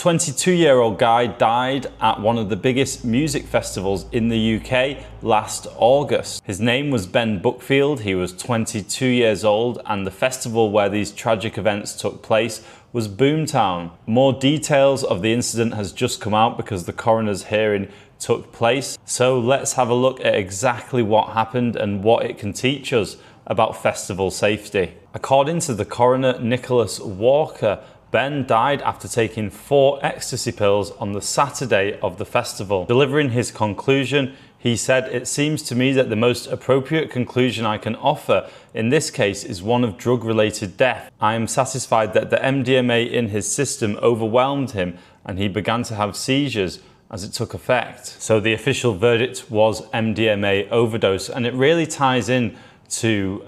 22-year-old guy died at one of the biggest music festivals in the UK last August. His name was Ben Buckfield, he was 22 years old, and the festival where these tragic events took place was Boomtown. More details of the incident has just come out because the coroner's hearing took place. So let's have a look at exactly what happened and what it can teach us about festival safety. According to the coroner, Nicholas Walker, Ben died after taking 4 ecstasy pills on the Saturday of the festival. Delivering his conclusion, he said, "It seems to me that the most appropriate conclusion I can offer in this case is one of drug-related death. I am satisfied that the MDMA in his system overwhelmed him and he began to have seizures as it took effect." So the official verdict was MDMA overdose, and it really ties in to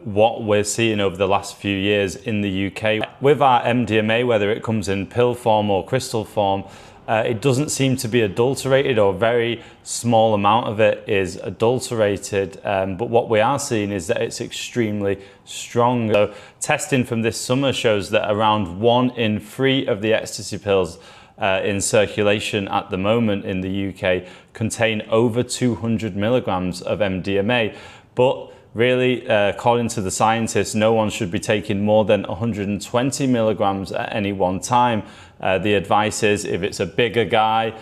what we're seeing over the last few years in the UK. With our MDMA, whether it comes in pill form or crystal form, it doesn't seem to be adulterated, or a very small amount of it is adulterated. But what we are seeing is that it's extremely strong. So testing from this summer shows that around 1 in 3 of the ecstasy pills in circulation at the moment in the UK contain over 200 milligrams of MDMA. But really, according to the scientists, no one should be taking more than 120 milligrams at any one time. The advice is, if it's a bigger guy,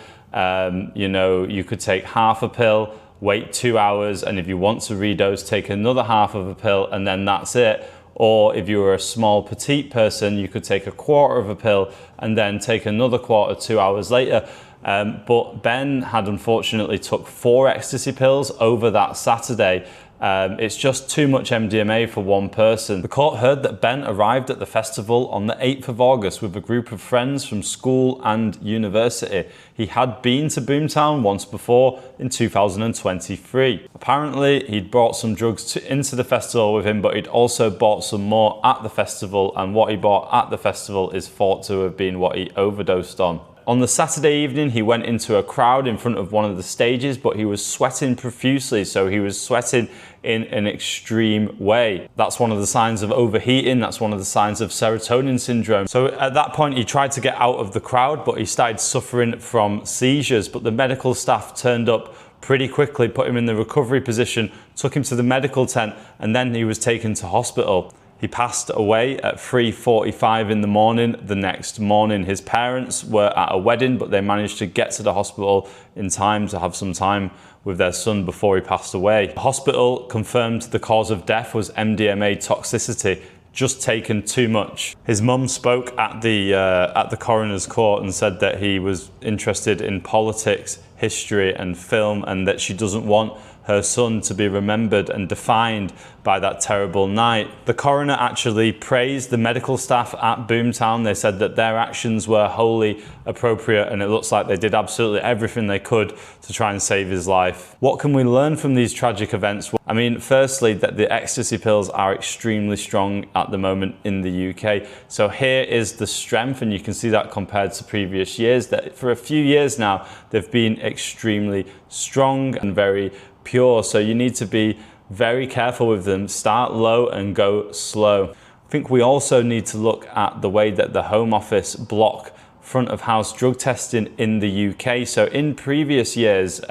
you could take half a pill, wait 2 hours, and if you want to redose, take another half of a pill, and then that's it. Or if you were a small petite person, you could take a quarter of a pill and then take another quarter 2 hours later. But Ben had unfortunately took 4 ecstasy pills over that Saturday. It's just too much MDMA for one person. The court heard that Ben arrived at the festival on the 8th of August with a group of friends from school and university. He had been to Boomtown once before in 2023. Apparently, he'd brought some drugs into the festival with him, but he'd also bought some more at the festival, and what he bought at the festival is thought to have been what he overdosed on. On the Saturday evening, he went into a crowd in front of one of the stages, but he was sweating profusely, so he was sweating in an extreme way. That's one of the signs of overheating, that's one of the signs of serotonin syndrome. So at that point, he tried to get out of the crowd, but he started suffering from seizures, but the medical staff turned up pretty quickly, put him in the recovery position, took him to the medical tent, and then he was taken to hospital. He passed away at 3:45 in the morning the next morning. His parents were at a wedding, but they managed to get to the hospital in time to have some time with their son before he passed away. The hospital confirmed the cause of death was MDMA toxicity, just taken too much. His mum spoke at the coroner's court and said that he was interested in politics, history and film, and that she doesn't want her son to be remembered and defined by that terrible night. The coroner actually praised the medical staff at Boomtown. They said that their actions were wholly appropriate, and it looks like they did absolutely everything they could to try and save his life. What can we learn from these tragic events? I mean, firstly, that the ecstasy pills are extremely strong at the moment in the UK. So here is the strength, and you can see that compared to previous years, that for a few years now, they've been extremely strong and very pure. So you need to be very careful with them. Start low and go slow. I think we also need to look at the way that the Home Office block front of house drug testing in the UK. So in previous years,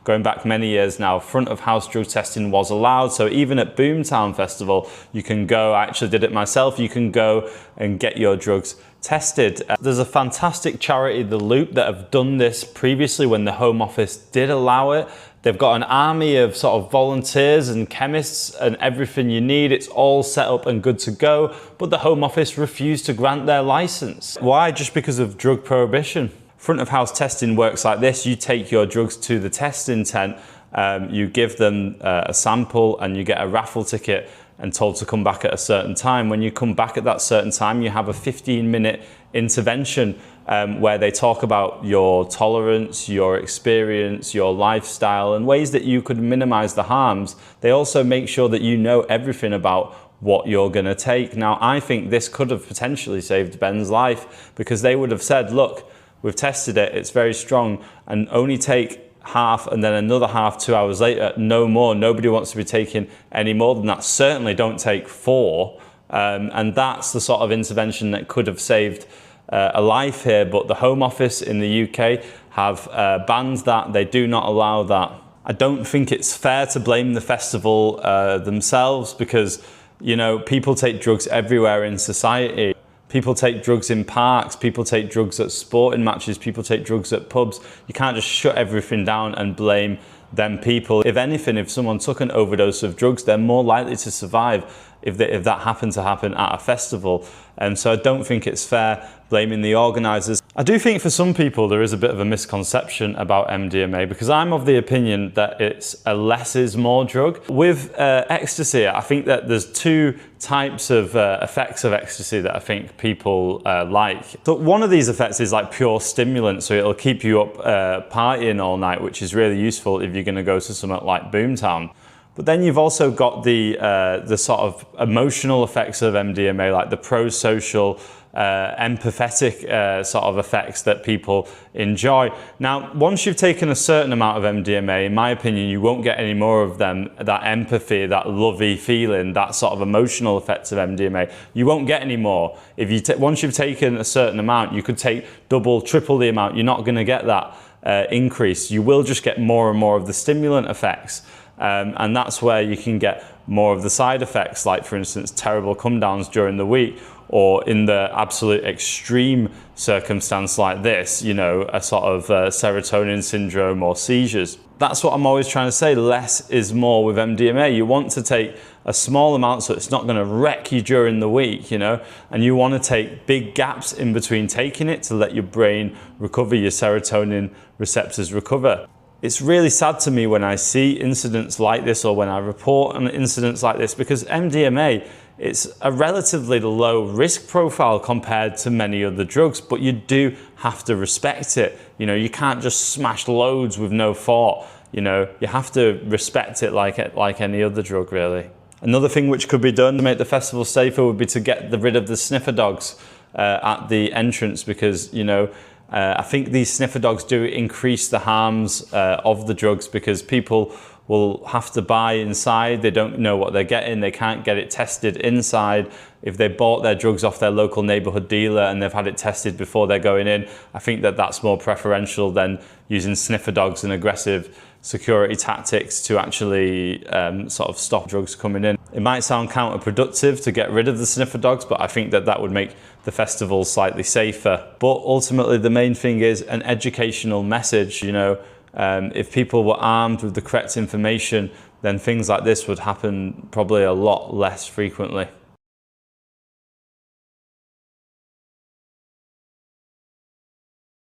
going back many years now, front of house drug testing was allowed. So even at Boomtown Festival, you can go, I actually did it myself, you can go and get your drugs tested. There's a fantastic charity, The Loop, that have done this previously when the Home Office did allow it. They've got an army of sort of volunteers and chemists and everything you need. It's all set up and good to go, but the Home Office refused to grant their license. Why? Just because of drug prohibition. Front of house testing works like this. You take your drugs to the testing tent, you give them a sample, and you get a raffle ticket and told to come back at a certain time. When you come back at that certain time, you have a 15-minute intervention where they talk about your tolerance, your experience, your lifestyle, and ways that you could minimize the harms. They also make sure that you know everything about what you're going to take. Now, I think this could have potentially saved Ben's life, because they would have said, look, we've tested it, it's very strong, and only take half and then another half 2 hours later, no more. Nobody wants to be taking any more than that. Certainly don't take 4. And that's the sort of intervention that could have saved a life here, but the Home Office in the UK have banned that. They do not allow that. I don't think it's fair to blame the festival themselves, because, you know, people take drugs everywhere in society. People take drugs in parks, people take drugs at sporting matches, people take drugs at pubs. You can't just shut everything down and blame them people. If anything, if someone took an overdose of drugs, they're more likely to survive if that happened to happen at a festival. And so I don't think it's fair blaming the organisers. I do think for some people there is a bit of a misconception about MDMA, because I'm of the opinion that it's a less is more drug. With ecstasy, I think that there's two types of effects of ecstasy that I think people like. So one of these effects is like pure stimulant, so it'll keep you up partying all night, which is really useful if you're going to go to something like Boomtown. But then you've also got the sort of emotional effects of MDMA, like the pro-social, empathetic sort of effects that people enjoy. Now, once you've taken a certain amount of MDMA, in my opinion, you won't get any more of them, that empathy, that lovey feeling, that sort of emotional effects of MDMA. You won't get any more. If you once you've taken a certain amount, you could take double, triple the amount. You're not going to get that increase. You will just get more and more of the stimulant effects. And that's where you can get more of the side effects, like, for instance, terrible come downs during the week, or in the absolute extreme circumstance like this, you know, a sort of serotonin syndrome or seizures. That's what I'm always trying to say, less is more with MDMA. You want to take a small amount so it's not going to wreck you during the week, you know, and you want to take big gaps in between taking it to let your brain recover, your serotonin receptors recover. It's really sad to me when I see incidents like this, or when I report on incidents like this, because MDMA, it's a relatively low risk profile compared to many other drugs, but you do have to respect it. You know, you can't just smash loads with no thought. You know, you have to respect it like any other drug, really. Another thing which could be done to make the festival safer would be to get rid of the sniffer dogs at the entrance, because, you know, I think these sniffer dogs do increase the harms of the drugs, because people will have to buy inside. They don't know what they're getting. They can't get it tested inside. If they bought their drugs off their local neighborhood dealer and they've had it tested before they're going in, I think that that's more preferential than using sniffer dogs and aggressive security tactics to actually sort of stop drugs coming in. It might sound counterproductive to get rid of the sniffer dogs, but I think that would make the festival slightly safer. But ultimately, the main thing is an educational message. You know, if people were armed with the correct information, then things like this would happen probably a lot less frequently.